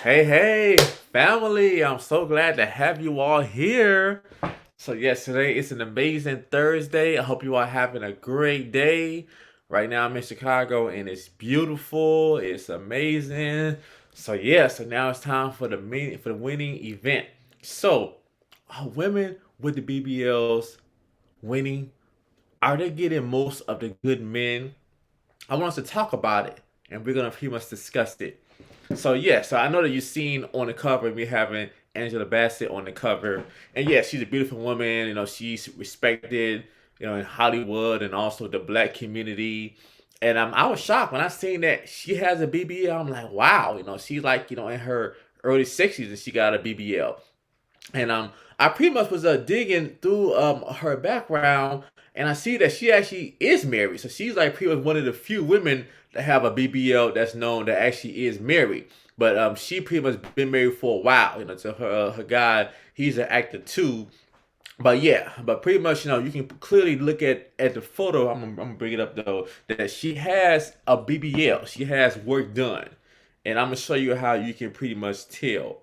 Hey, hey, family. I'm so glad to have you all here. So, yes, today is an amazing Thursday. I hope you are having a great day. Right now, I'm in Chicago and it's beautiful. It's amazing. So now it's time for the winning event. So, are women with the BBLs winning? Are they getting most of the good men? I want us to talk about it, and we're gonna pretty much discuss it. So I know that you've seen on the cover we having Angela Bassett on the cover, and yeah, she's a beautiful woman. She's respected, in Hollywood and also the black community. And I was shocked when I seen that she has a BBL. I'm like, wow, she's like, in her early 60s and she got a BBL. And I pretty much was digging through her background, and I see that she actually is married. So she's like pretty much one of the few women that have a BBL that's known that actually is married. But she pretty much been married for a while. To her guy, he's an actor too. But yeah, but pretty much, you can clearly look at the photo. I'm gonna bring it up though, that she has a BBL. She has work done, and I'm gonna show you how you can pretty much tell.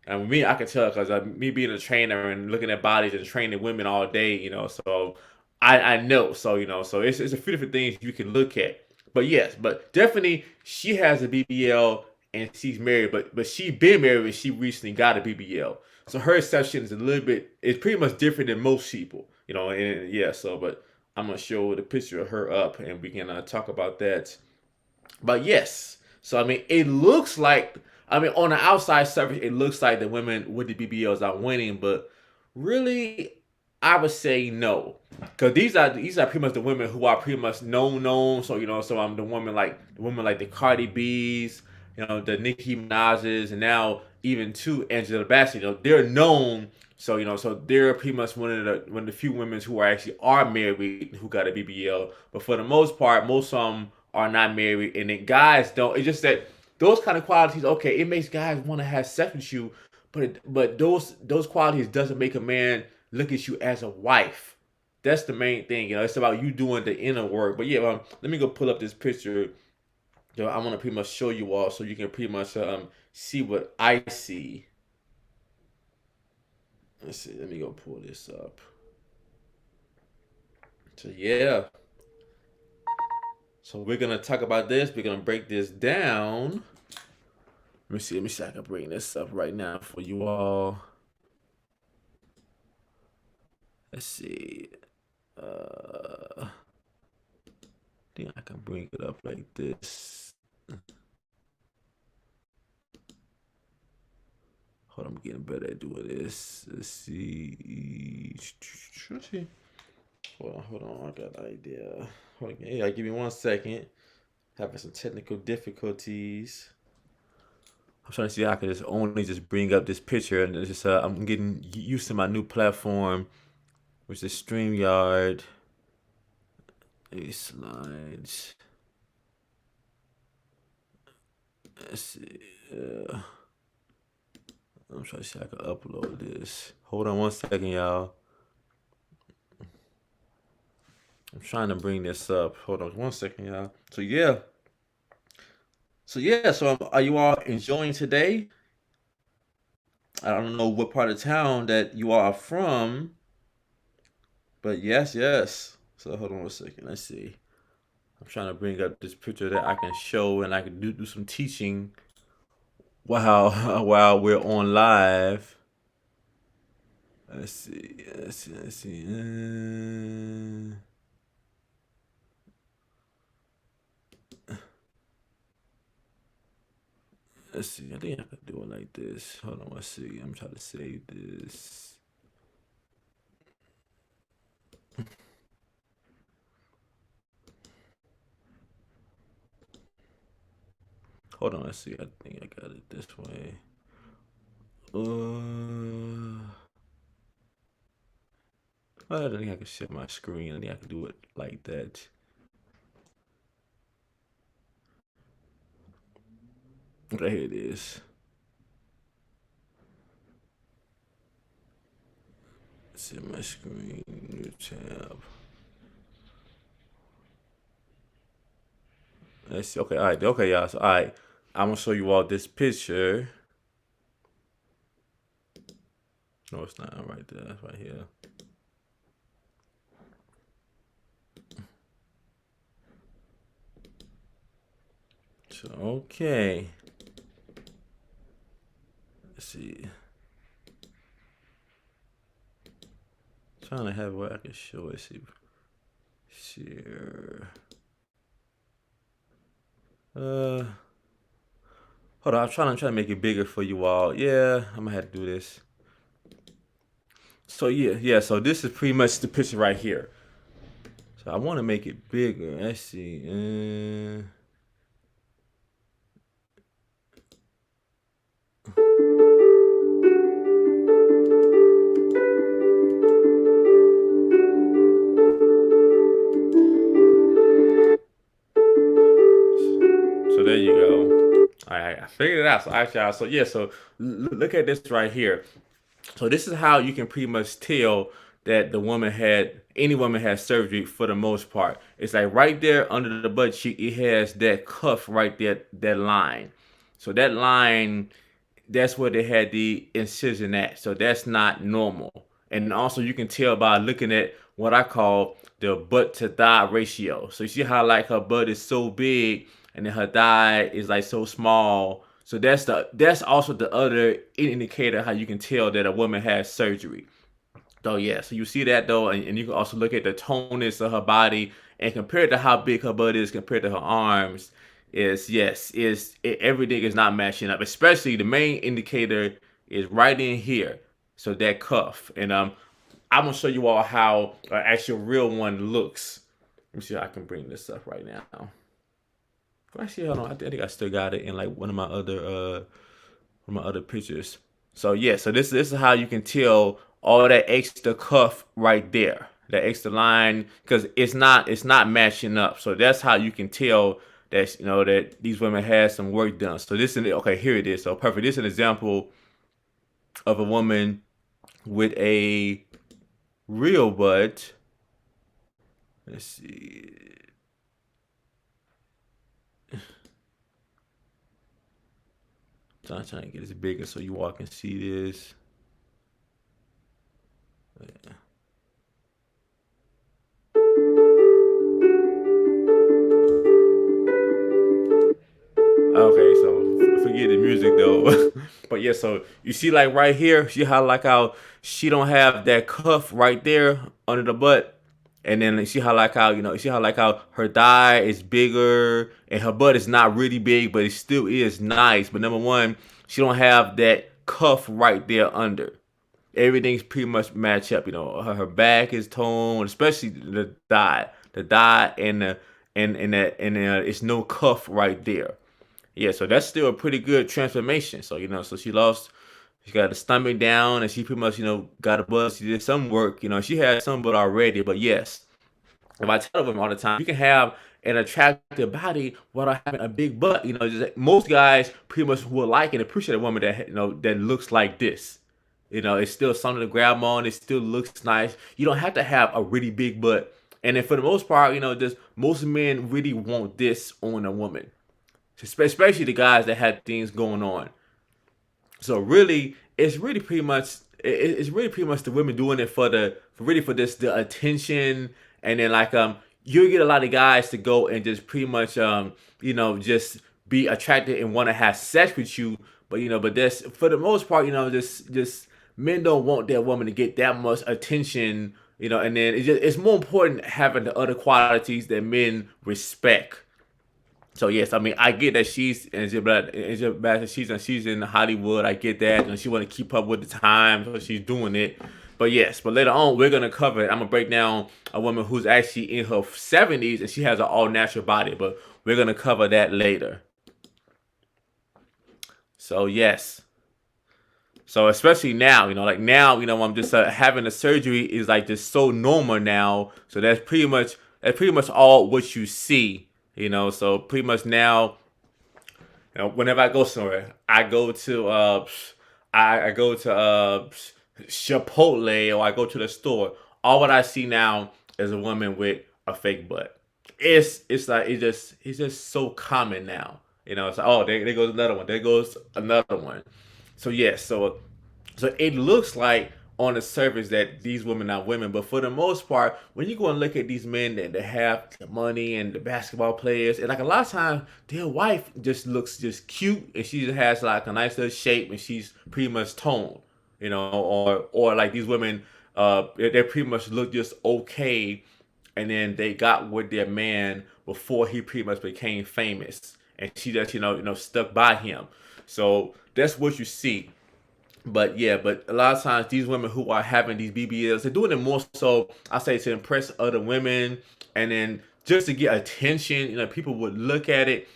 And me, I can tell because me being a trainer and looking at bodies and training women all day, so I know. So it's a few different things you can look at. But yes, but definitely she has a BBL and she's married, but she been married and she recently got a BBL. So her exception is a little bit, it's pretty much different than most people, and yeah. So, but I'm gonna show the picture of her up and we can talk about that. But yes, so I mean, it looks like, I mean, on the outside surface, it looks like the women with the BBLs are winning, but really, I would say no, because these are pretty much the women who are pretty much known. So so I'm the women like the Cardi B's, the Nicki Minaj's, and now even to Angela Bassett. They're known. So they're pretty much one of the few women who are married who got a BBL. But for the most part, most of them are not married, and then guys don't. It's just that those kind of qualities, okay, it makes guys want to have sex with you, but those qualities doesn't make a man look at you as a wife. That's the main thing. It's about you doing the inner work. But yeah, let me go pull up this picture. I want to pretty much show you all so you can pretty much see what I see. Let's see. Let me go pull this up. So yeah. So we're gonna talk about this. We're gonna break this down. Let me see. Let me see. I can bring this up right now for you all. Let's see. I think I can bring it up like this. Hold on, I'm getting better at doing this. Let's see. Let's see. Hold on. I got an idea. Hold on. Yeah, give me 1 second. Having some technical difficulties. I'm trying to see how I can just only just bring up this picture, and it's just I'm getting used to my new platform, which is StreamYard. These slides. Let's see. I'm trying to see if I can upload this. Hold on 1 second, y'all. I'm trying to bring this up. Hold on 1 second, y'all. So are you all enjoying today? I don't know what part of town that you all are from, but yes. So hold on 1 second. Let's see. I'm trying to bring up this picture that I can show and I can do some teaching while while we're on live. Let's see. Let's see. I think I could do it like this. Hold on. Let's see. I'm trying to save this. Hold on. Let's see. I think I got it this way. I don't think I can share my screen. I think I can do it like that. Okay, here it is. See my screen, new tab. Let's see. Okay, all right, okay, y'all. So, all right, I'm gonna show you all this picture. No, it's not right there. That's right here. So okay. Let's see. Trying to have what I can show it. See. Share. Uh. Hold on. I'm trying to make it bigger for you all. Yeah, I'm gonna have to do this. So yeah. So this is pretty much the picture right here. So I want to make it bigger. Let's see. So there you go. All right, I figured it out. So actually, so yeah. So look at this right here. So this is how you can pretty much tell that the woman had any woman had surgery for the most part. It's like right there under the butt cheek, it has that cuff right there, that line. So that line, that's where they had the incision at. So that's not normal. And also you can tell by looking at what I call the butt to thigh ratio. So you see how like her butt is so big and then her thigh is like so small. So that's also the other indicator how you can tell that a woman has surgery. So yeah, so you see that though, and you can also look at the tonus of her body and compare it to how big her butt is compared to her arms. Is yes, everything is not matching up. Especially the main indicator is right in here. So that cuff, and I'm gonna show you all how an actual real one looks. Let me see if I can bring this up right now. Actually, hold on. I think I still got it in like one of my other pictures. So yeah, so this is how you can tell all that extra cuff right there, that extra line, because it's not matching up. So that's how you can tell that that these women had some work done. So this is okay. Here it is. So perfect. This is an example of a woman with a real butt. Let's see. So I'm trying to get this bigger so you all can see this. Yeah. Okay, so forget the music though. But yeah, so you see like right here, see how she don't have that cuff right there under the butt, and then you see how you see how like how her thigh is bigger and her butt is not really big, but it still is nice. But number one, she don't have that cuff right there under. Everything's pretty much match up. Her back is toned, especially the thigh and it's no cuff right there. Yeah, so that's still a pretty good transformation. So so she got the stomach down, and she pretty much got a butt. She did some work. She had some butt already, but yes, if I tell them all the time, you can have an attractive body without having a big butt. Just, most guys pretty much will like and appreciate a woman that that looks like this. It's still something to grab on. It still looks nice. You don't have to have a really big butt. And then for the most part, just most men really want this on a woman, especially the guys that had things going on. So really, it's really pretty much the women doing it for this the attention, and then like you get a lot of guys to go and just pretty much just be attracted and want to have sex with you, but that's for the most part just men don't want their woman to get that much attention, and then it's more important having the other qualities that men respect. So yes, I mean I get that she's in Hollywood. I get that, and she want to keep up with the times, so she's doing it. But yes, but later on we're gonna cover it. I'm gonna break down a woman who's actually in her 70s and she has an all natural body. But we're gonna cover that later. So yes, so especially now, like now, I'm just having a surgery is like just so normal now. So that's pretty much all what you see. So pretty much now, whenever I go somewhere, I go to Chipotle or I go to the store. All what I see now is a woman with a fake butt. It's like it's just so common now. It's like, oh, there goes another one. There goes another one. So yes, so it looks like on the surface that these women are women, but for the most part, when you go and look at these men that have the money and the basketball players, and like a lot of times their wife just looks just cute and she just has like a nice little shape and she's pretty much toned, or like these women, they pretty much look just okay, and then they got with their man before he pretty much became famous, and she just stuck by him. So that's what you see. But yeah, but a lot of times these women who are having these BBLs, they're doing it more so, I say, to impress other women, and then just to get attention. People would look at it.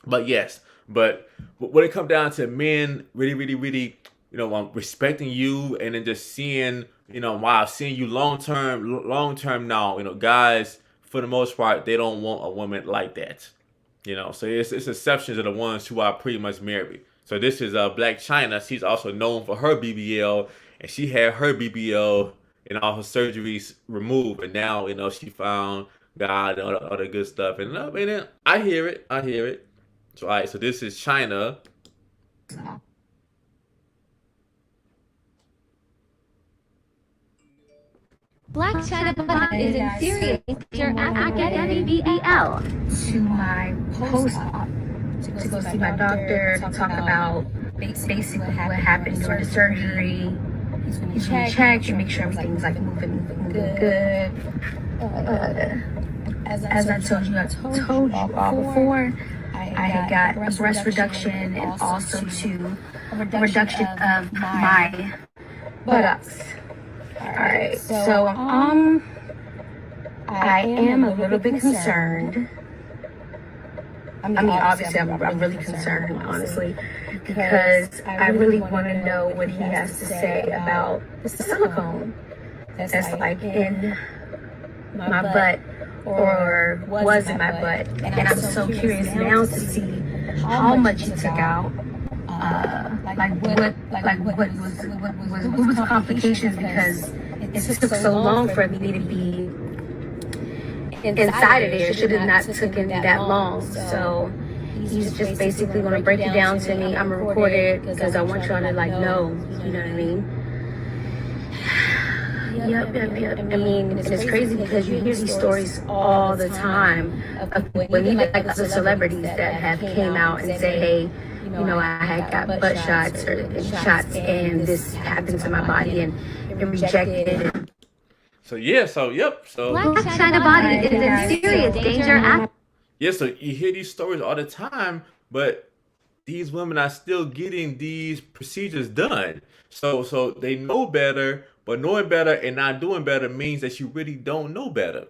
But yes, but when it comes down to men really, really, really, respecting you, and then just seeing, wow, seeing you long term now, guys, for the most part, they don't want a woman like that. So it's exceptions are the ones who are pretty much married. So this is Black Chyna. She's also known for her BBL, and she had her BBL and all her surgeries removed, and now she found God and all the good stuff. And I hear it, I hear it. So all right, so this is Chyna. Black Chyna is in serious danger after getting BBL. To my post-op to go see my doctor to talk about basically what happened during the surgery. He's gonna check and make sure everything's like moving good. As I told you all before, I had got a breast reduction and also to a reduction of my buttocks. Alright, so I am a little bit concerned. I mean, obviously, I'm really concerned, honestly, because I really want to know what he has to say about the silicone that's like in my butt or was in my butt. And I'm so curious now to see how much he took out, what was the complications, because it took so long for me to be inside of there. It should have not taken that long. So he's just basically going to break it down to me. I'm going to record it because I want y'all to know, you know what I mean? Yep. I mean, and it's crazy because you hear these stories all the time of when even like other celebrities that have came out and say, hey, I had got butt shots or shots and this happened to my body and rejected. So yeah, so yep, so Black Chyna body is in serious danger after. yeah, so you hear these stories all the time, but these women are still getting these procedures done. So they know better, but knowing better and not doing better means that you really don't know better.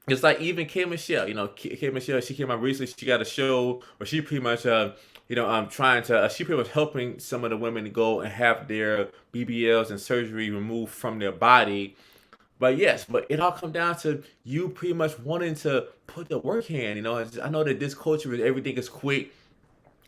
It's like even K Michelle, K Michelle, she came out recently. She got a show where she pretty much, trying to, she pretty much helping some of the women to go and have their BBLs and surgery removed from their body. But yes, but it all comes down to you pretty much wanting to put the work in. I know that this culture is everything is quick,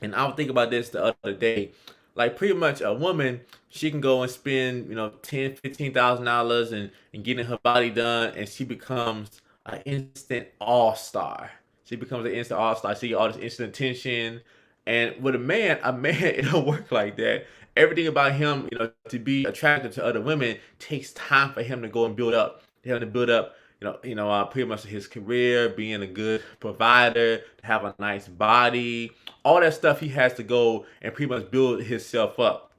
and I was thinking about this the other day. Like pretty much a woman, she can go and spend $10,000, $15,000 and getting her body done, and she becomes an instant all star. She becomes an instant all star. She get all this instant attention. And with a man, it don't work like that. Everything about him, to be attractive to other women takes time for him to go and build up. Him to build up, pretty much his career, being a good provider, have a nice body, all that stuff. He has to go and pretty much build himself up.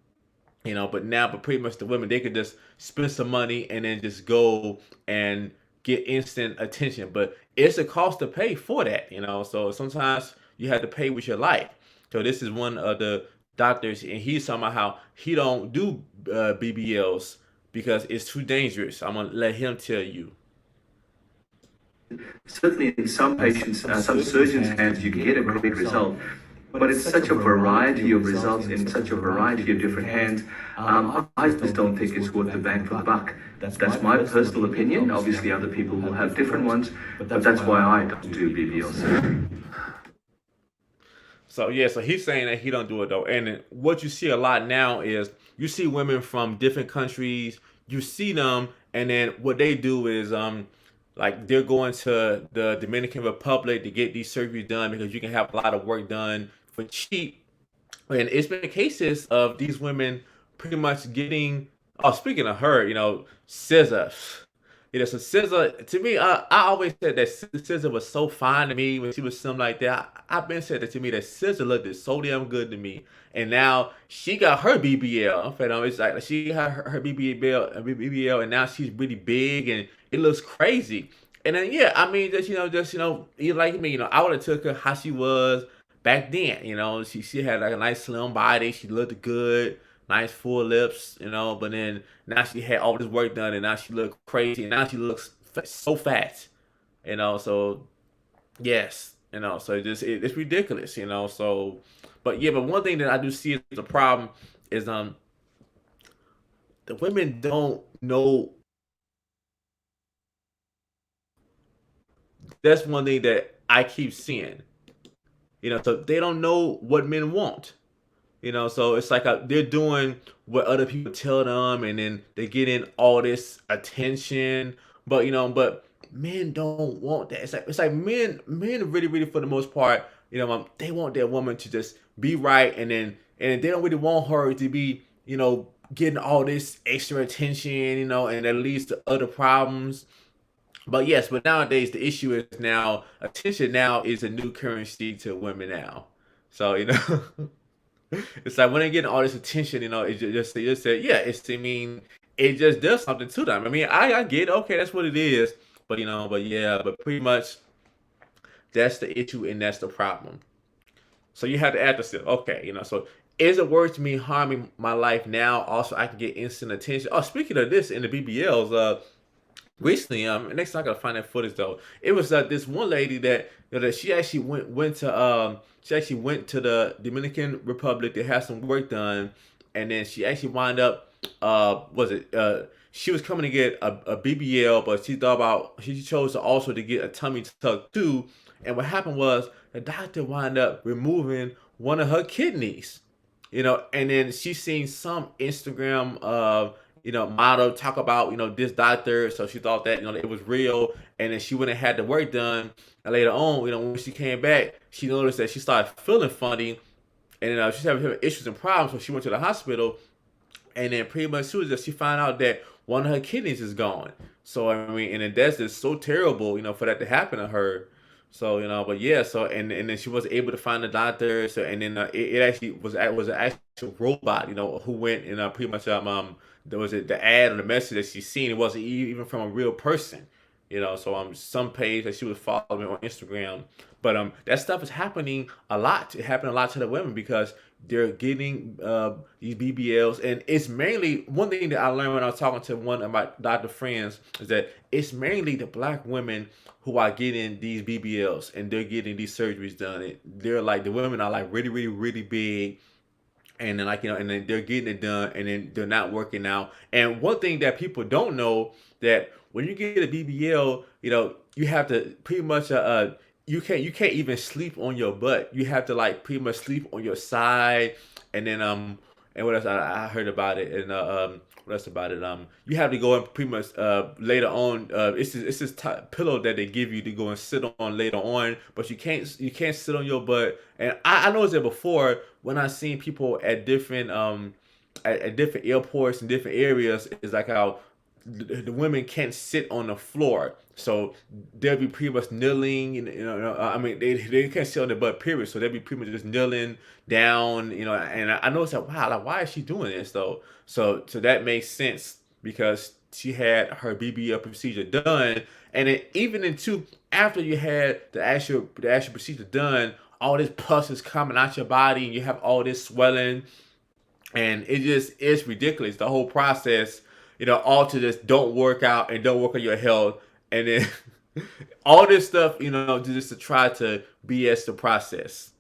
But pretty much the women, they could just spend some money and then just go and get instant attention. But it's a cost to pay for that. So sometimes you have to pay with your life. So this is one of the doctors, and he's talking about how he don't do BBLs because it's too dangerous. I'm gonna let him tell you. Certainly in some patients, some surgeons' hands, you can get a great result, but it's such a variety of results in such a variety of different hands. I just don't think it's worth the bang for the buck. That's my personal opinion. Obviously, other people will have different ones, but that's why I don't do BBL surgery. So yeah, so he's saying that he don't do it though. And what you see a lot now is you see women from different countries. You see them, and then what they do is like they're going to the Dominican Republic to get these surgeries done because you can have a lot of work done for cheap. And it's been cases of these women pretty much getting Oh, speaking of her, Scissor. So Scissor, to me, I always said that Scissor was so fine to me when she was something like that. I've been said that to me that Scissor looked so damn good to me, and now she got her BBL. It's like she had her BBL, and now she's really big, and it looks crazy. And then yeah, I mean, you like me, I would have took her how she was back then. She had like a nice slim body, she looked good, nice full lips, but then now she had all this work done, and now she looked crazy, and now she looks so fat, So yes, so it's ridiculous, So, but yeah, but one thing that I do see as a problem is the women don't know. That's one thing that I keep seeing, So they don't know what men want. So it's like they're doing what other people tell them, and then they get in all this attention. But men don't want that. It's like men really, really for the most part, they want their woman to just be right, and they don't really want her to be, getting all this extra attention, and that leads to other problems. But yes, but nowadays the issue is now attention now is a new currency to women now. So it's like when they get all this attention, it just say, yeah, I mean, it just does something to them. I mean, I get it, okay, that's what it is, but yeah, but pretty much that's the issue and that's the problem. So you have to ask yourself, okay, so is it worth me harming my life now? Also, I can get instant attention. Oh, speaking of this, in the BBLs, recently, next time I gotta find that footage though. It was this one lady that that she actually went to the Dominican Republic to have some work done, and then she actually wound up was it she was coming to get a BBL, but she chose to also to get a tummy tuck too. And what happened was the doctor wound up removing one of her kidneys, and then she seen some Instagram model talk about, this doctor. So she thought that, it was real. And then she went and had the work done. And later on, when she came back, she noticed that she started feeling funny. And she's having issues and problems. So she went to the hospital. And then pretty much she found out that one of her kidneys is gone. So, I mean, and then that's just so terrible, for that to happen to her. So, but yeah, so and then she was able to find the doctor. So and then it actually was an actual robot, who went and pretty much there was the ad or the message that she seen. It wasn't even from a real person, So some page that she was following on Instagram, but that stuff is happening a lot. It happened a lot to the women because they're getting these BBLs, and it's mainly one thing that I learned when I was talking to one of my doctor friends is that it's mainly the black women who are getting these BBLs and they're getting these surgeries done. They're like the women are like really, really, really big, and then and then they're getting it done, and then they're not working out. And one thing that people don't know that when you get a BBL, you have to pretty much you can't even sleep on your butt. You have to like pretty much sleep on your side, and then and what else I heard about it, and what else about it? You have to go and pretty much later on. It's this pillow that they give you to go and sit on later on, but you can't sit on your butt. And I noticed that before when I seen people at different at different airports and different areas. It's like how the women can't sit on the floor, so they'll be pretty much kneeling. I mean, they can't sit on their butt, period. So they'll be pretty much just kneeling down. And I noticed that wow, like why is she doing this though? So that makes sense because she had her BBL procedure done, and then even into after you had the actual procedure done, all this pus is coming out your body, and you have all this swelling, and it's ridiculous. The whole process, all to just don't work out and don't work on your health, and then all this stuff, just to try to BS the process.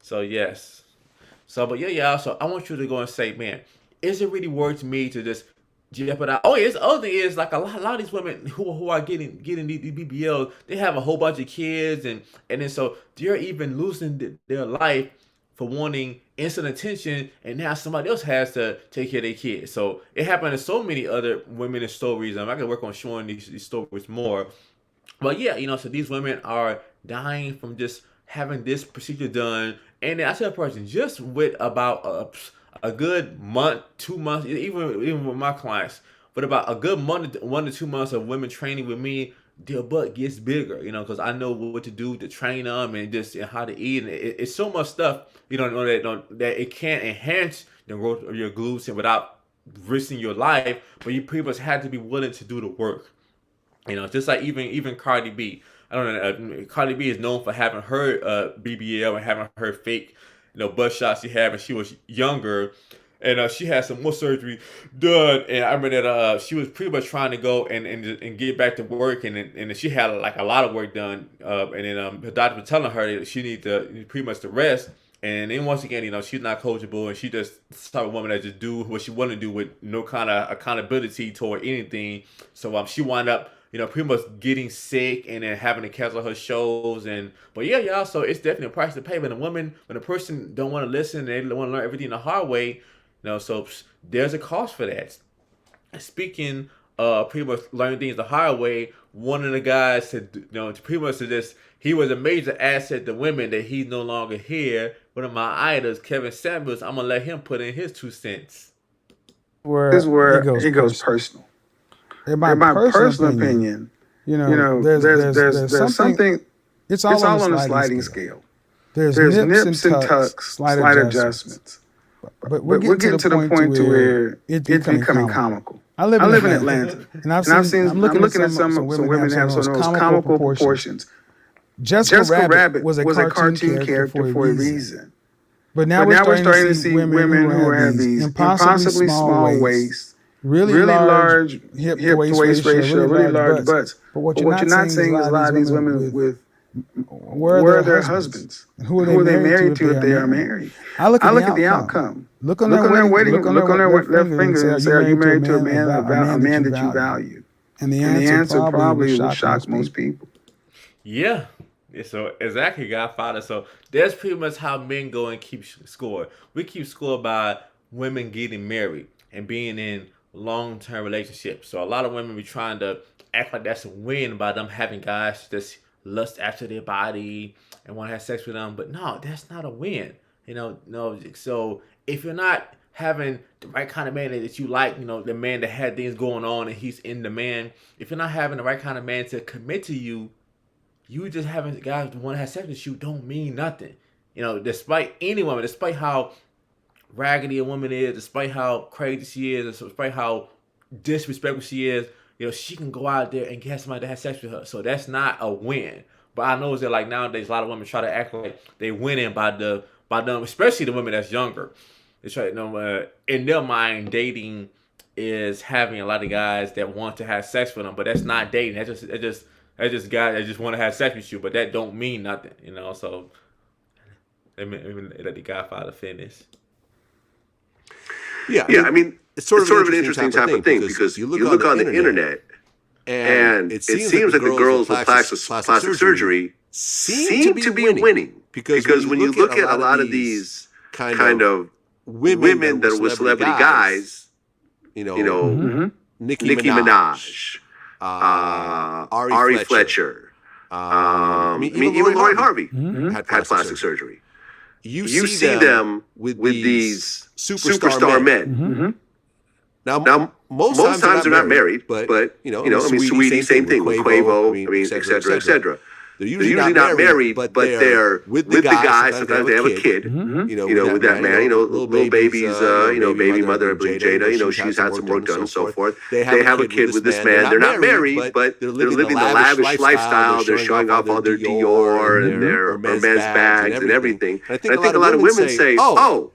So yes. So but yeah, yeah. So I want you to go and say, man, is it really worth me to just jeopardize? Oh, yeah. The other thing is like a lot of these women who are getting these BBLs, they have a whole bunch of kids, and then so they're even losing their life for wanting instant attention, and now somebody else has to take care of their kids. So it happened to so many other women and stories. I can work on showing these stories more. But yeah, so these women are dying from just having this procedure done. And I tell a person just with about a good month, 2 months, even with my clients, but about a good month, 1 to 2 months of women training with me, their butt gets bigger, because I know what to do to train them and how to eat. And it's so much stuff, that it can enhance the growth of your glutes and without risking your life, but you pretty much had to be willing to do the work. Just like even Cardi B. I don't know. Cardi B is known for having her BBL and having her fake, butt shots she had when she was younger, and she had some more surgery done. And I remember that she was pretty much trying to go and get back to work, and she had like a lot of work done. And then the doctor was telling her that she needed to pretty much to rest. And then once again, she's not coachable, and she just the type of woman that just do what she want to do with no kind of accountability toward anything. So she wound up, pretty much getting sick and then having to cancel her shows. But yeah, y'all. So it's definitely a price to pay. When a person don't want to listen, and they want to learn everything the hard way, So there's a cost for that. And speaking pretty much learning things the hard way, one of the guys said, to pretty much to this, he was a major asset to women that he's no longer here. One of my idols, Kevin Samuels, I'm gonna let him put in his 2 cents. This is where it goes personal. In my personal opinion, there's something. It's all on a sliding scale. There's nips and tucks, slight adjustments. But we're getting to the point to where it's becoming comical. I live in Atlanta, and I'm looking at some women that have some of those comical proportions. Jessica Rabbit was a cartoon character for a reason. But now we're starting to see women who have these impossibly small waists, really large hip to waist ratio, really large butts. But what you're not seeing is a lot of these women with where are their husbands? Who are they married to if they are married? I look at the outcome. Look on their left finger and say, are you married to a man that you value? And the answer probably will shock most people. Yeah. So exactly, Godfather. So that's pretty much how men go and keep score. We keep score by women getting married and being in long-term relationships. So a lot of women be trying to act like that's a win by them having guys just lust after their body and want to have sex with them. But no, that's not a win. No. So if you're not having the right kind of man that you like, the man that had things going on and he's in demand, if you're not having the right kind of man to commit to you, you just having guys who want to have sex with you don't mean nothing. Despite any woman, despite how raggedy a woman is, despite how crazy she is, despite how disrespectful she is, she can go out there and get somebody to have sex with her. So that's not a win. But I know that like nowadays a lot of women try to act like they winning by them, especially the women that's younger. They try in their mind, dating is having a lot of guys that want to have sex with them, but that's not dating. That's just guys that just want to have sex with you, but that don't mean nothing, So let the Godfather finish. Yeah, I mean, it's sort of an interesting type of thing because you look on the internet, and it seems like the girls with plastic surgery seem to be winning because when you look at a lot of these kind of women that are with celebrity guys, Nicki Minaj. Ari Fletcher. Even Lori Harvey had plastic surgery. You see them with these superstar men. Now, most times they're not married, but Sweetie, same thing with Quavo, et cetera. They're usually not married, but they're with the guy. Sometimes they have a kid, with that man, little baby's, baby mother, I believe Jada, she's had some work done and so forth. They have a kid with this man. They're not married, but they're living the lavish lifestyle. They're showing off all their Dior and their Hermes bags and everything. And I think a lot of women say, oh,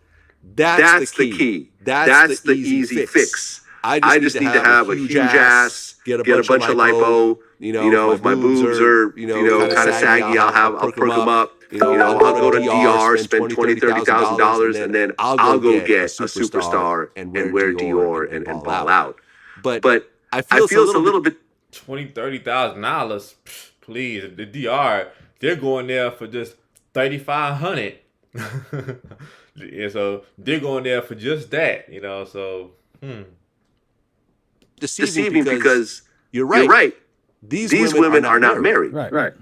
that's the key. That's the easy fix. I just need to have a huge ass, get a bunch of lipo. If my boobs are, kind of saggy, I'll perk them up. I'll go to DR, spend $20,000-$30,000, and then I'll go get a superstar and wear Dior and ball out. But I feel it's a little bit $20,000-$30,000. Please, the DR, they're going there for just $3,500. Yeah, so they're going there for just that, So deceiving because you're right. These women are not married. Right.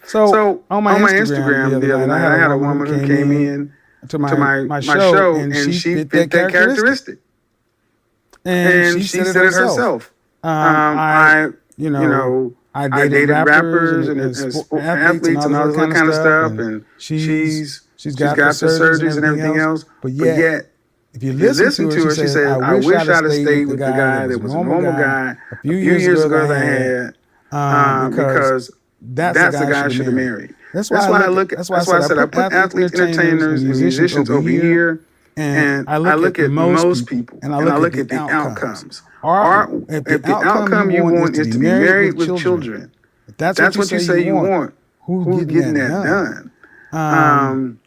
So on my Instagram the other night, I had a woman who came in to my show, and she fit that characteristic. And she said it herself. I dated rappers and athletes and all that kind of stuff, and she's got the surgeries and everything else. But yet, if you listen to her, she said, "I wish I'd have stayed with the guy that was a normal guy a few years ago that I had, because that's the guy I should have married." That's why I said I put athletes, entertainers, and musicians over here, and I look at most people, and I look at the outcomes. If the outcome you want is to be married with children, if that's what you say you want, who's getting that done?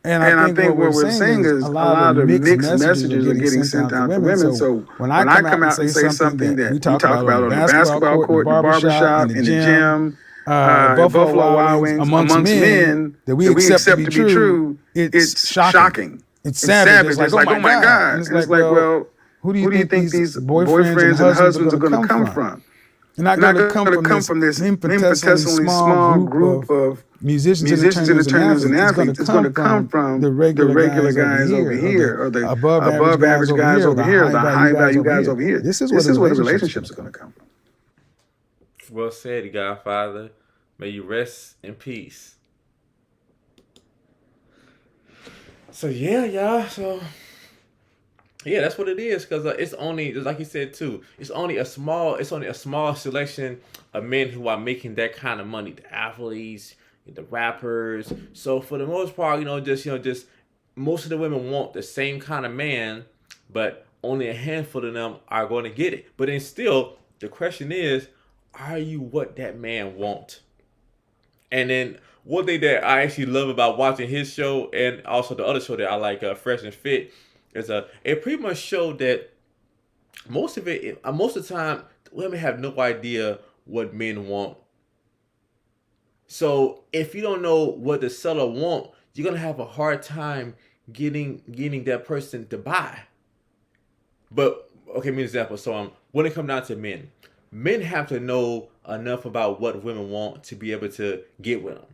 And I think what we're saying is a lot of mixed messages are getting sent out to women. So when I come out and say something that we talk about on the basketball court, the barbershop, in the gym, Buffalo Wild Wings, amongst men, that we accept to be true, it's shocking. It's savage. It's like, oh my God. And it's like, well, who do you think these boyfriends and husbands are going to come from? They're not going to come from this infinitesimally small group of musicians, entertainers, and athletes. It's going to come from the regular guys over here, or the above average guys over here, or the high value guys over here. This is where the relationships are going to come from. Well said, Godfather. May you rest in peace. So yeah, y'all. So yeah, that's what it is. Because it's only, like you said too, it's only a small selection of men who are making that kind of money. The athletes, the rappers. So for the most part, just most of the women want the same kind of man, but only a handful of them are going to get it. But then still, the question is, are you what that man wants? And then one thing that I actually love about watching his show, and also the other show that I like, Fresh and Fit, is it pretty much showed that most of the time, women have no idea what men want. So if you don't know what the seller want, you're gonna have a hard time getting that person to buy. But okay, give me an example. So when it comes down to men have to know enough about what women want to be able to get with them.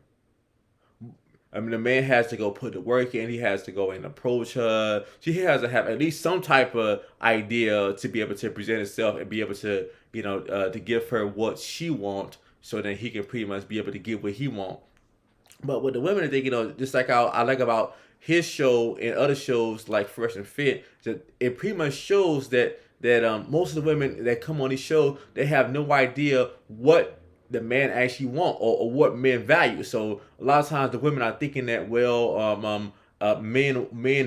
I mean, the man has to go put the work in. He has to go and approach her. She has to have at least some type of idea to be able to present himself and be able to, to give her what she wants, so that he can pretty much be able to get what he wants. But with the women, I think, just like I like about his show and other shows like Fresh and Fit, that it pretty much shows that most of the women that come on this show, they have no idea what the man actually want, or what men value. So a lot of times the women are thinking that, men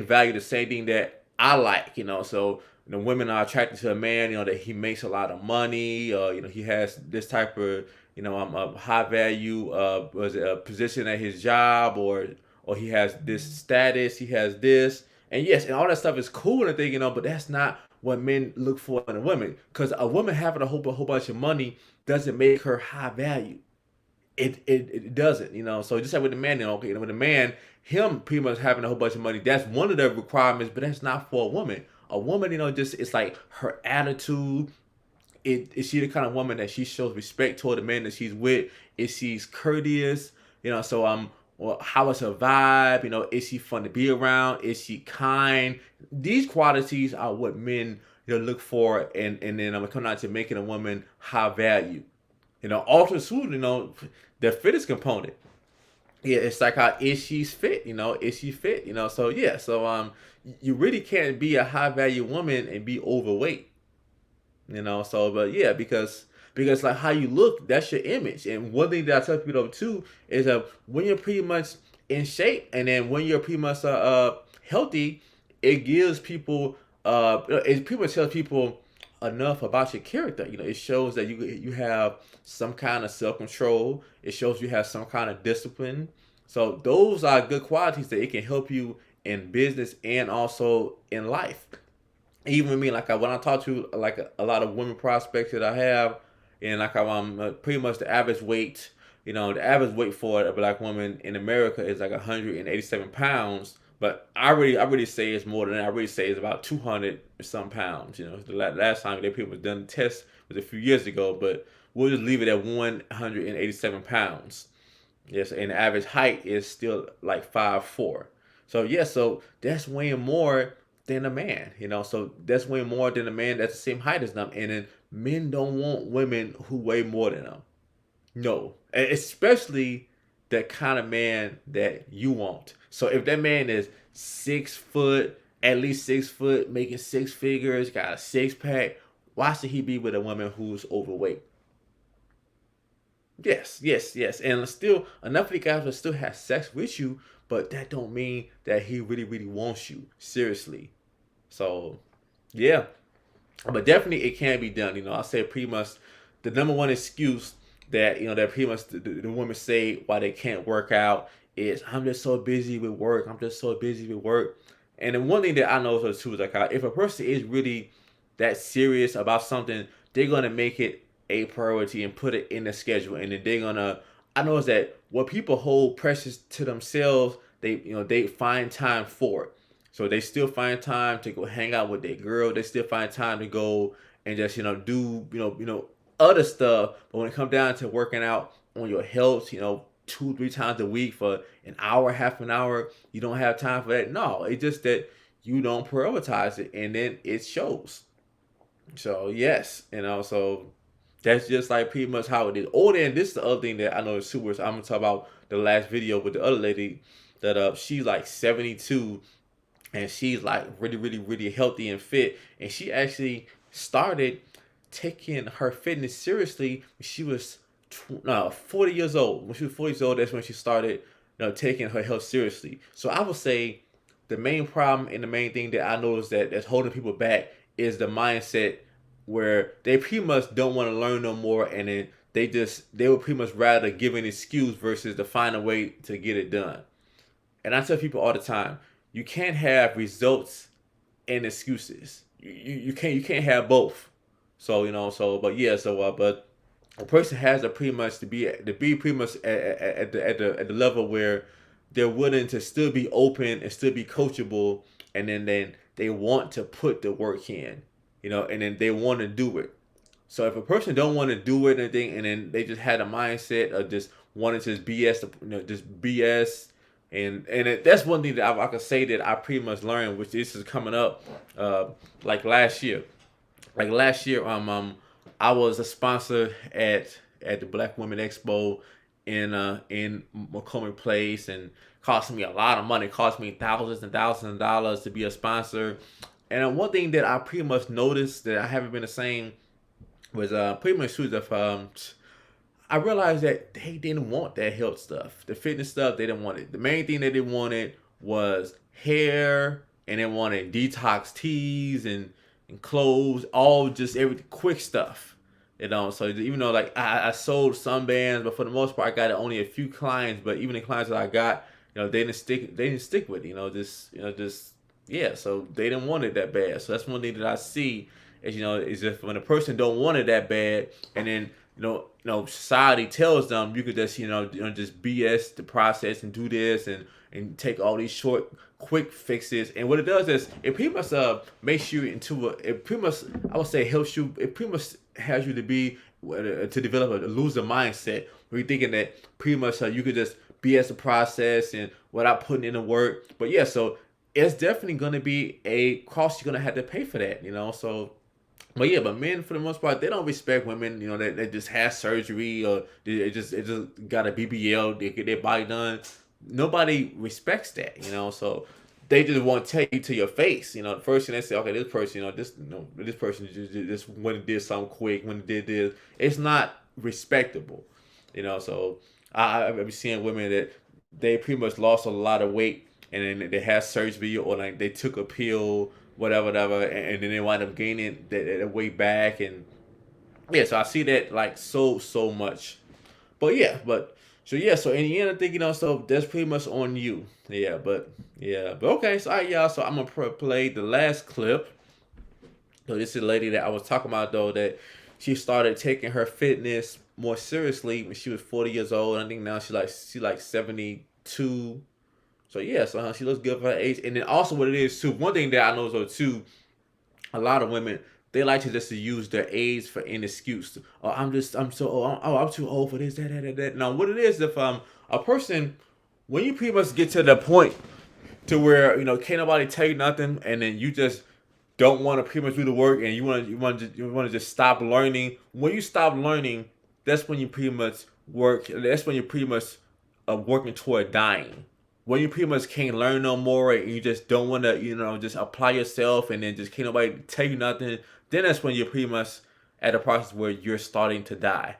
value the same thing that I like, So the women are attracted to a man, that he makes a lot of money, he has this type of, a high value position at his job, or he has this status, he has this, and yes, and all that stuff is cool and thing, but that's not what men look for in a woman. Because a woman having a whole bunch of money doesn't make her high value. It doesn't, So just like with the man, okay, with the man, him pretty much having a whole bunch of money, that's one of the requirements, but that's not for a woman. A woman, just it's like her attitude. Is she the kind of woman that she shows respect toward the man that she's with? Is she's courteous? Well, how is her vibe? Is she fun to be around? Is she kind? These qualities are what men look for, and then I'm coming out to making a woman high value. Also too, the fittest component. Yeah, it's like how is she fit? Is she fit? So yeah, so you really can't be a high value woman and be overweight. So but yeah, because like how you look, that's your image. And one thing that I tell people too is when you're pretty much in shape, and then when you're pretty much healthy, it gives people it pretty much tells people enough about your character. It shows that you have some kind of self-control. It shows you have some kind of discipline. So those are good qualities that it can help you in business and also in life. Even with me, like when I talk to like a lot of women prospects that I have, and like I'm pretty much the average weight, the average weight for a black woman in America is like 187 pounds. But I really say it's more than that. I really say it's about 200 and some pounds. The last time they people done the test was a few years ago, but we'll just leave it at 187 pounds. Yes, and the average height is still like 5'4". So yeah, so that's way more than a man, you know. So that's way more than a man that's the same height as them. And then men don't want women who weigh more than them. No, especially the kind of man that you want. So if that man is 6 foot, at least 6 foot, making six figures, got a six pack, why should he be with a woman who's overweight? Yes, yes, yes. And still, enough of the guys will still have sex with you, but that don't mean that he really, really wants you. Seriously. So, yeah. But definitely it can be done. You know, I say pretty much the number one excuse that, that pretty much the women say why they can't work out is, I'm just so busy with work. I'm just so busy with work. And then one thing that I know too is like, if a person is really that serious about something, they're gonna make it a priority and put it in the schedule. And then they're gonna. I know is that what people hold precious to themselves, they find time for it. So they still find time to go hang out with their girl. They still find time to go and just do other stuff. But when it comes down to working out on your health, 2-3 times a week for an hour, half an hour, you don't have time for that. No, it's just that you don't prioritize it, and then it shows. So yes, so that's just like pretty much how it is. Oh, then this is the other thing that I know is super. I'm gonna talk about the last video with the other lady that she's like 72 and she's like really, really, really healthy and fit. And she actually started taking her fitness seriously when she was 40 years old. When she was 40 years old, that's when she started, taking her health seriously. So I would say the main problem and the main thing that I noticed that's holding people back is the mindset where they pretty much don't want to learn no more, and then they would pretty much rather give an excuse versus to find a way to get it done. And I tell people all the time, you can't have results and excuses. You can't have both. So but yeah, but a person has to pretty much to be pretty much at the level where they're willing to still be open and still be coachable, and then they want to put the work in, and then they want to do it. So if a person don't want to do it and then they just had a mindset of just wanting to just BS, just BS, that's one thing that I could say that I pretty much learned, which this is coming up, like last year. Like last year, I was a sponsor at the Black Women Expo in McCormick Place, and cost me a lot of money. It cost me thousands and thousands of dollars to be a sponsor. And one thing that I pretty much noticed that I haven't been the same was pretty much shoes of I realized that they didn't want that health stuff, the fitness stuff. They didn't want it. The main thing that they wanted was hair, and they wanted detox teas and clothes, all just everything quick stuff. So even though like I sold some bands, but for the most part I got only a few clients. But even the clients that I got, they didn't stick with it. Just yeah. So they didn't want it that bad. So that's one thing that I see is if when a person don't want it that bad, and then society tells them you could just just BS the process and do this and take all these short quick fixes. And what it does is it pretty much makes you it pretty much, I would say, helps you. It pretty much has you to develop a loser mindset where you're thinking that pretty much you could just BS the process and without putting in the work. But yeah, so it's definitely going to be a cost you're going to have to pay for that. So. But yeah, but men for the most part, they don't respect women. They just had surgery, or they just got a BBL, they get their body done. Nobody respects that. So they just want to tell you to your face. The first thing they say, okay, this person, this person just when it did something quick, when it did this, it's not respectable. So I've been seeing women that they pretty much lost a lot of weight, and then they had surgery, or like they took a pill, whatever, and then they wind up gaining that weight back. And yeah, so I see that like so much. But yeah, so in the end, I think so that's pretty much on you. But okay, so all right, y'all. So I'm gonna play the last clip. So this is a lady that I was talking about, though, that she started taking her fitness more seriously when she was 40 years old. I think now she's like 72. So yeah, so she looks good for her age. And then also what it is too, one thing that I know though too, a lot of women, they like to just use their age for an excuse. Oh, I'm so old. Oh, I'm too old for this, that. Now what it is, if a person, when you pretty much get to the point to where can't nobody tell you nothing, and then you just don't want to pretty much do the work, and you want to just stop learning. When you stop learning, that's when you pretty much work. That's when you're pretty much working toward dying. When you pretty much can't learn no more, and you just don't want to just apply yourself, and then just can't nobody tell you nothing. Then that's when you're pretty much at a process where you're starting to die.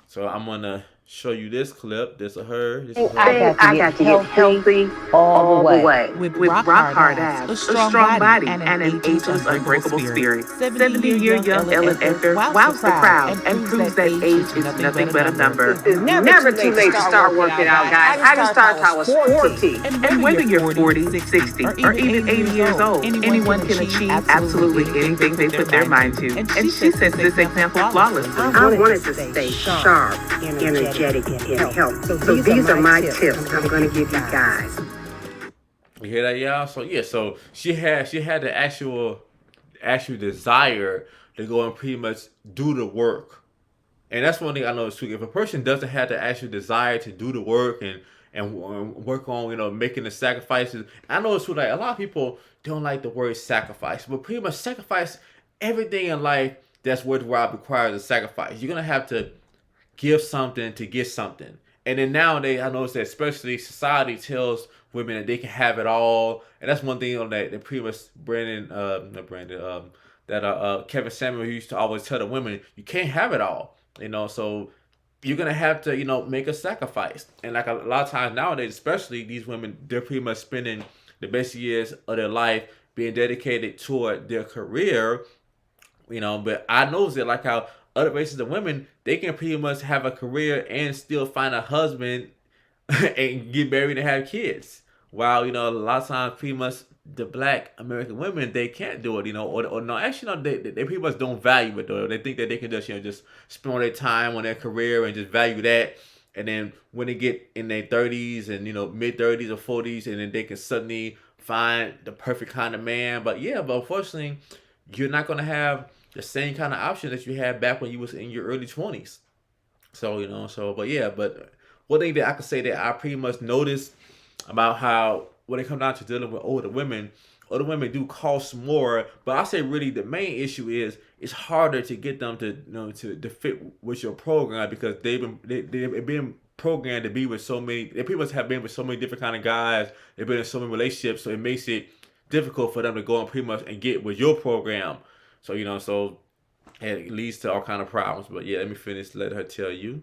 So I'm gonna show you this clip. This is her. This is her. I got to get healthy all the way. With rock hard abs, a strong body, and an ageless, unbreakable spirit. 70-year young Ellen Ecter wows the crowd and proves that age is nothing but a number. It's never too late to start working out, guys. I just started till I was 40. And whether you're 40, 60, or even 80 years old, anyone can achieve absolutely anything they put their mind to. And she sets this example flawlessly. I wanted to stay sharp, energetic, and healthy. So these are my tips I'm going to give you guys. You hear that, y'all? So yeah, so she had the actual desire to go and pretty much do the work. And that's one thing I know is true. If a person doesn't have the actual desire to do the work and work on making the sacrifices, I know it's true. Like a lot of people don't like the word sacrifice, but pretty much sacrifice everything in life that's worthwhile requires a sacrifice. You're gonna have to give something to get something. And then nowadays, I notice that especially society tells women that they can have it all. And that's one thing that pretty much Kevin Samuel used to always tell the women, you can't have it all. So you're going to have to, make a sacrifice. And like a lot of times nowadays, especially these women, they're pretty much spending the best years of their life being dedicated toward their career, but I notice that like how other races of women, they can pretty much have a career and still find a husband and get married and have kids. While, a lot of times pretty much the Black American women, they can't do it, or no, actually, no, they pretty much don't value it, though. They think that they can just spend all their time on their career and just value that. And then when they get in their 30s and, mid-30s or 40s, and then they can suddenly find the perfect kind of man. But unfortunately, you're not going to have the same kind of option that you had back when you was in your early 20s. So, but one thing that I could say that I pretty much noticed about how when it comes down to dealing with older women do cost more. But I say really the main issue is it's harder to get them to to fit with your program, because they've been programmed to be with so many. They pretty much have been with so many different kind of guys. They've been in so many relationships, so it makes it difficult for them to go and pretty much and get with your program. So so it leads to all kind of problems. But yeah, let me finish. Let her tell you.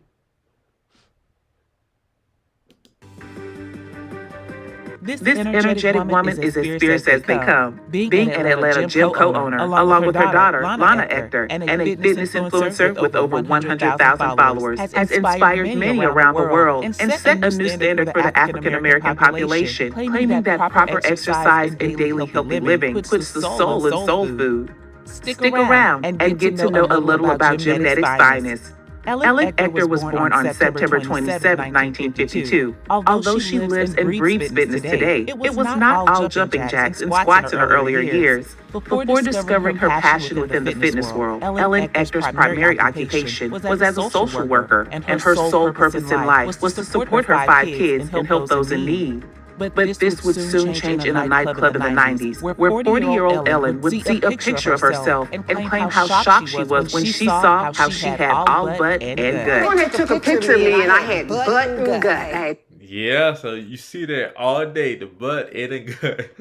This energetic woman is as fierce as they come. Being an Atlanta gym co-owner, along with her daughter, Lana Ecter, and a fitness influencer with over 100,000 followers, has inspired many around the world and set a new standard for the African American population, claiming that proper exercise and daily healthy living puts the soul in soul food. Stick around and get to know a little about gymnetics finest. Ellen Ecter was born on September 27, 1952. Although she lives and breathes fitness today, it was not all jumping jacks and squats in her earlier years. Before discovering her passion within the fitness world, Ellen Ecter's primary occupation was as a social worker, and her sole purpose in life was to support her 5 kids and help those in need. But this would soon change in a nightclub in the 90s, where 40-year-old Ellen would see a picture of herself and claim how shocked she was when she saw how she had all butt and gut. Someone took a picture of me and I had butt and gut. Yeah, so you see that all day, the butt and the gut.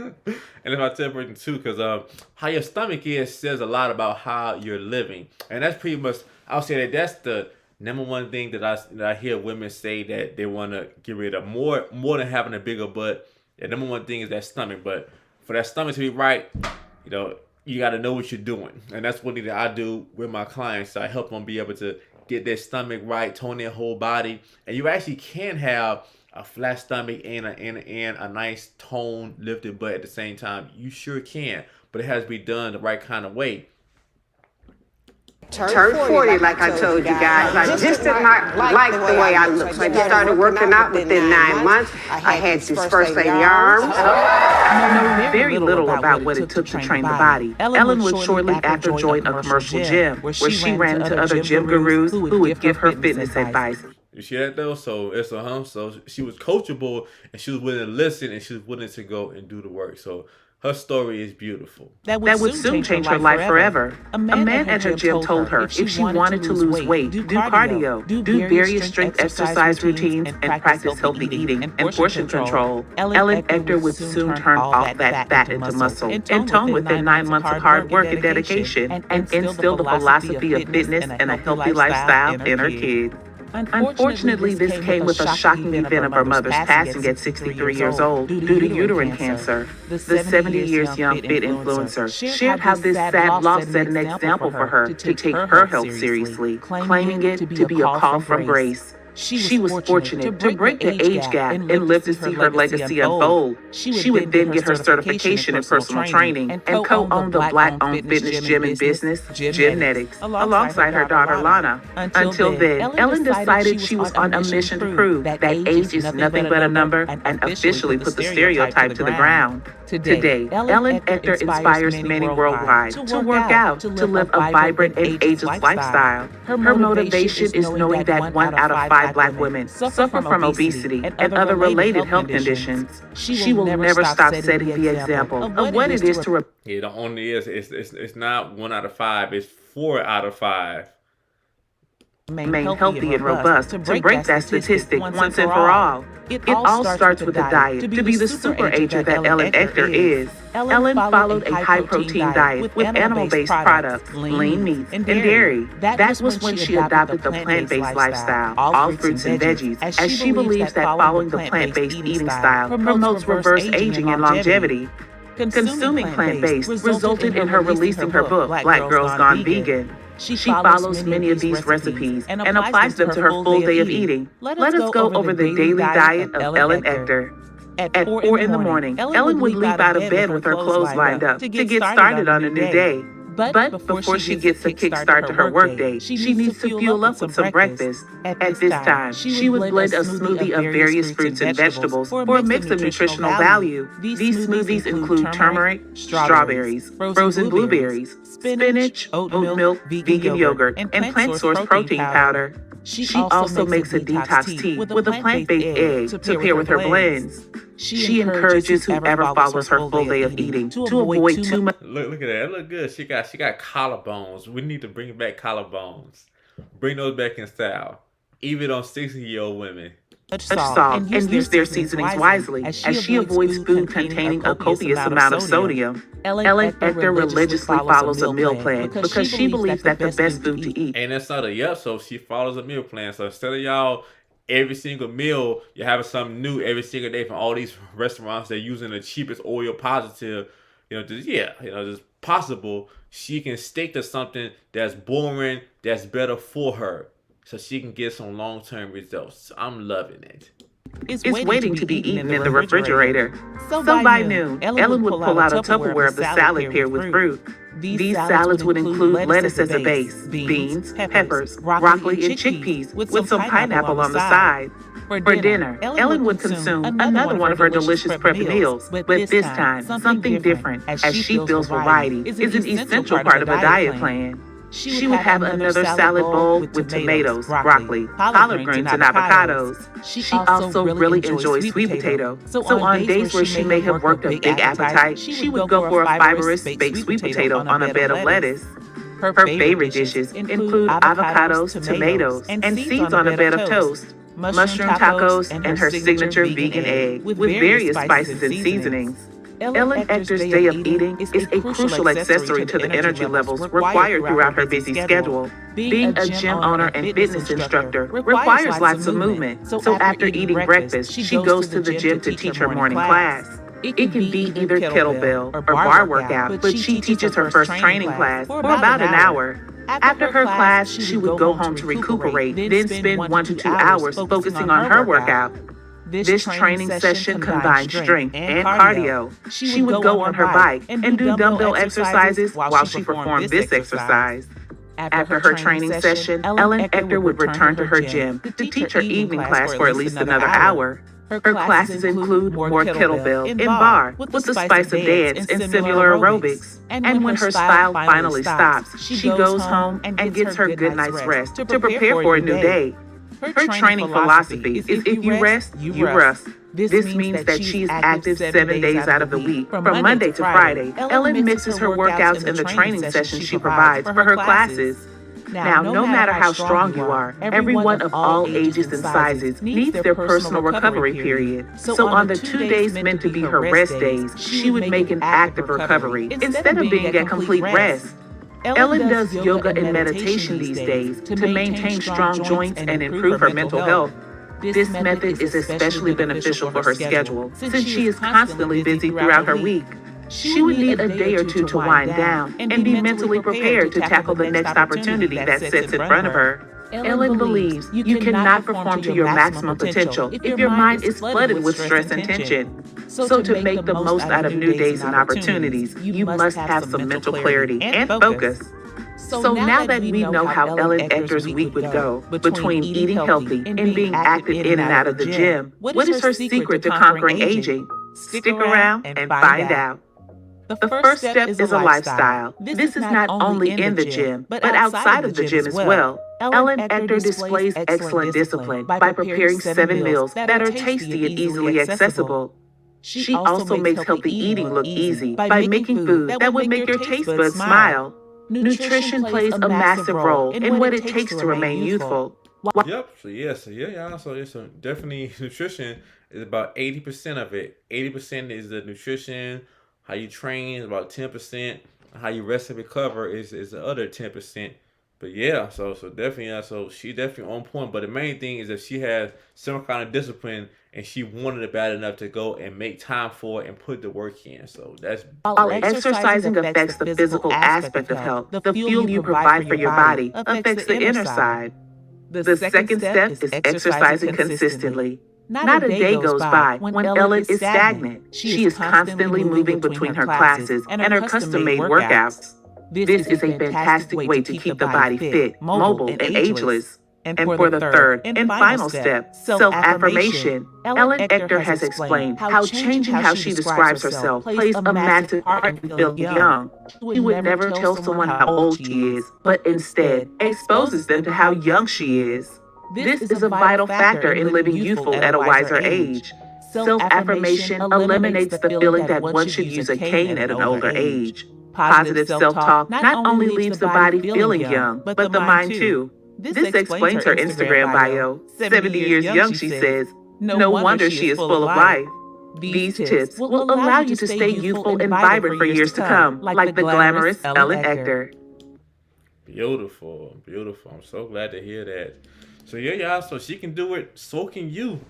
And if I tell a person too, because how your stomach is says a lot about how you're living. And that's pretty much, I'll say that's the number one thing that I hear women say that they want to get rid of more than having a bigger butt. The number one thing is that stomach. But for that stomach to be right, you got to know what you're doing. And that's one thing that I do with my clients. I help them be able to get their stomach right, tone their whole body. And you actually can have a flat stomach and a nice toned, lifted butt at the same time. You sure can. But it has to be done the right kind of way. Turned 40, like I told you guys. I just did not like the way I looked. So I just started working out within 9 months. I had these first lady arms. I know very little about what it took to train the body. Ellen would shortly after join a commercial gym, where she ran into other gym gurus who would give her fitness advice. You see that though? So it's a so she was coachable and she was willing to listen and she was willing to go and do the work. So her story is beautiful. That would soon change her life forever. A man at her gym told her if she wanted to lose weight, do cardio, do various strength exercise routines, and practice healthy eating and portion control. Ellen Ector would soon turn all that fat into muscle and tone within 9 months of hard work and dedication and instill the philosophy of fitness and a healthy lifestyle in her kids. Unfortunately, this came with a shocking event of her mother's passing at 63 years old due to uterine cancer. The 70 years young fit influencer shared how this sad loss set an example for her to take her health seriously, claiming it to be a call from grace. She was fortunate to break the age gap and live to see her legacy unfold. She would then get her certification in personal training and co-own the Black-owned fitness gym and business, Gymnetics, alongside her daughter Lana. Until then, Ellen decided she was on a mission to prove that age is nothing but a number and officially put the stereotype to the ground. Today, Ellen Ector inspires many worldwide to work out, to live a vibrant and ageless lifestyle. Her motivation is knowing that 1 out of 5 Black women suffer from obesity and other related health conditions. She will never stop setting the example of what it is to Yeah, the only is it's not 1 out of 5, it's 4 out of 5. Remain healthy and robust to break that statistic once and for all. It all starts with a diet to be the super ager that Ellen Ector is. Ellen followed a high-protein diet with animal-based products, lean meats, and dairy. That was when she adopted the plant-based lifestyle, all fruits and veggies, as she believes that following the plant-based eating style promotes reverse aging and longevity. Consuming plant-based resulted in her releasing her book, Black Girls Gone Vegan. She follows many of these recipes and applies them to her full day of eating. Let us go over the daily diet of Ellen Ector. At 4 in the morning, Ellen would leap out of bed with her clothes lined up to get started on a new day. But before she gets a kickstart to her workday, she needs to fuel up with some breakfast. At this time, she would blend a smoothie of various fruits and vegetables for a mix of nutritional value. These smoothies include turmeric, strawberries, frozen blueberries, spinach, oat milk, vegan yogurt, and plant source protein powder. She also makes a detox tea with a plant-based egg to pair with her blends. She encourages whoever follows her full day of eating to avoid too much. Look at that. It look good. She got collarbones. We need to bring back collarbones. Bring those back in style. Even on 60-year-old women. Salt and use their seasonings wisely as she avoids food containing a copious amount of sodium. Ellen Ector religiously follows a meal plan because she believes that the best food to eat. And that's not a yup, so she follows a meal plan. So instead of y'all every single meal, you're having something new every single day from all these restaurants. They're using the cheapest oil positive, just possible. She can stick to something that's boring, that's better for her, so she can get some long-term results. So I'm loving it. It's waiting to be eaten in the refrigerator. So by noon, Ellen would pull out a Tupperware of the salad paired with fruit. These salads would include lettuce as a base, beans, peppers, broccoli, and chickpeas with some pineapple on the side. For dinner, Ellen would consume another one of her delicious prep meals, but this time, something different, as she feels variety is an essential part of a diet plan. She would have another salad bowl with tomatoes, broccoli, collard greens, and avocados. She also really enjoys sweet potato. So on days where she may have worked a big appetite, she would go for a fibrous baked sweet potato on a bed of lettuce. Her favorite dishes include avocados, tomatoes, and seeds on a bed of toast, mushroom tacos, and her signature vegan egg with various spices and seasonings. Ellen Ector's day of eating is a crucial accessory to the energy levels required throughout her busy schedule. Being a gym owner and fitness instructor requires lots of movement, so after eating breakfast, she goes to the gym to teach her morning class. It can be either kettlebell or bar workout, but she teaches her first training class for about an hour. After her class, she would go home to recuperate, then spend 1 to 2 hours focusing on her workout. This training session combined strength and cardio. She would go on her bike and do dumbbell exercises while she performed this exercise. After her training session, Ellen Ector would return to her gym to teach her evening class for at least another hour. Her classes include more kettlebell and bar with the spice of dance and similar aerobics. And when her style finally stops, she goes home and gets her good night's rest to prepare for a new day. Her training philosophy is if you rest, you rust. This means that she is active 7 days out of the week. From Monday to Friday, Ellen mixes her workouts in the training sessions she provides for her classes. Now, no matter how strong you are, everyone of all ages and sizes needs their personal recovery period. So on the 2 days meant to be her rest days, she would make an active recovery instead of being at complete rest. Ellen does yoga and meditation these days to maintain strong joints and improve her mental health. This method is especially beneficial for her schedule, since she is constantly busy throughout her week. She would need a day or two to wind down and be mentally prepared to tackle the next opportunity that sits in front of her. Ellen believes you cannot perform to your maximum potential if your mind is flooded with stress and tension. So to make the most out of new days and opportunities, you must have some mental clarity and focus. So now that we know how Ellen Ector's week would go, between eating healthy and being active in and out of the gym, what is her secret to conquering aging? Stick around and find out. The first step is a lifestyle. This is not only in the gym, but outside of the gym as well. Ellen Ector displays excellent discipline by preparing 7 meals that are tasty and easily accessible. She also makes healthy eating look easy by making food that would make your taste buds smile. Nutrition plays a massive role in what it takes to remain youthful. Yep. So yeah, y'all. So it's definitely nutrition is about 80% of it. 80% is the nutrition. How you train is about 10%. How you rest and recover is the other 10%. But yeah, so definitely, so she definitely on point. But the main thing is that she has some kind of discipline and she wanted it bad enough to go and make time for it and put the work in. So that's while exercising affects the physical aspect of health, the fuel you provide for your body affects the inner side. The second step is exercising consistently. Not a day goes by when Ellen is stagnant. She is constantly moving between her classes and her custom-made workouts. This is a fantastic way to keep the body fit, mobile, and ageless. And for the third and final step, self-affirmation, Ellen Ector has explained how changing how she describes herself plays a massive part in feeling young. She would never tell someone how old she is, but instead exposes them to how young she is. This is a vital factor in living youthful at a wiser age. Self-affirmation eliminates the feeling that one should use a cane at an older age. Positive self-talk not only leaves the body feeling young, but the mind too. This explains her Instagram bio. 70 years young, she says. No wonder she is full of life. These tips will allow you to stay youthful and vibrant for years to come, like the glamorous Ellen Ector. Beautiful, beautiful. I'm so glad to hear that. So yeah, y'all, so she can do it, so can you.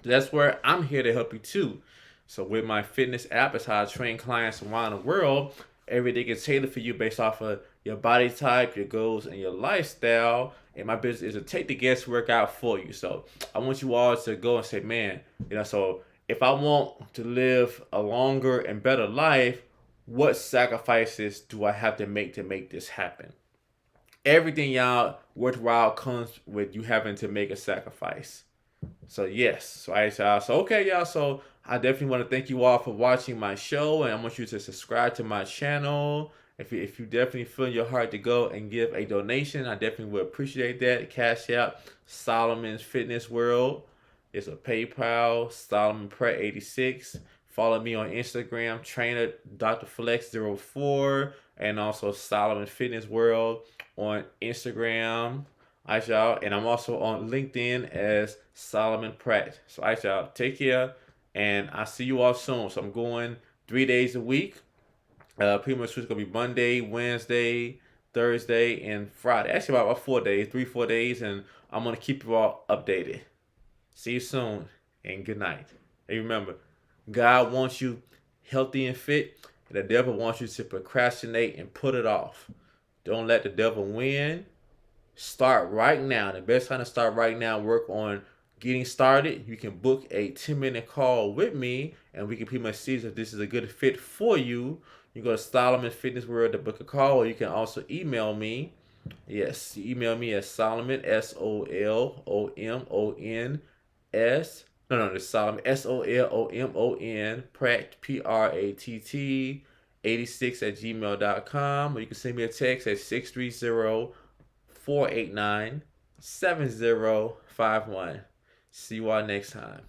That's where I'm here to help you too. So with my fitness app, it's how I train clients around the world. Everything is tailored for you based off of your body type, your goals, and your lifestyle. And my business is to take the guesswork out for you. So I want you all to go and say, man, so if I want to live a longer and better life, what sacrifices do I have to make this happen? Everything, y'all, worthwhile comes with you having to make a sacrifice. So yes, so okay, y'all. So I definitely want to thank you all for watching my show, and I want you to subscribe to my channel. If you definitely feel in your heart to go and give a donation, I definitely would appreciate that. Cash App, Solomon's Fitness World. It's a PayPal, Solomon Pratt 86. Follow me on Instagram, trainer Dr. Flex04, and also Solomon Fitness World on Instagram. All right, y'all. And I'm also on LinkedIn as Solomon Pratt. So, all right, y'all. Take care. And I'll see you all soon. So I'm going 3 days a week. Pretty much it's going to be Monday, Wednesday, Thursday, and Friday. Actually, about 4 days, 3-4 days. And I'm going to keep you all updated. See you soon. And good night. And remember, God wants you healthy and fit. And the devil wants you to procrastinate and put it off. Don't let the devil win. Start right now. The best time to start right now, work on getting started. You can book a 10-minute call with me, and we can pretty much see if this is a good fit for you. You go to Solomon Fitness World to book a call, or you can also email me. Yes, email me at Solomon, SOLOMONS. No, it's Solomon, SOLOMON, Pratt, PRATT, 86@gmail.com, or you can send me a text at 630-489-6955. 7051. See you all next time.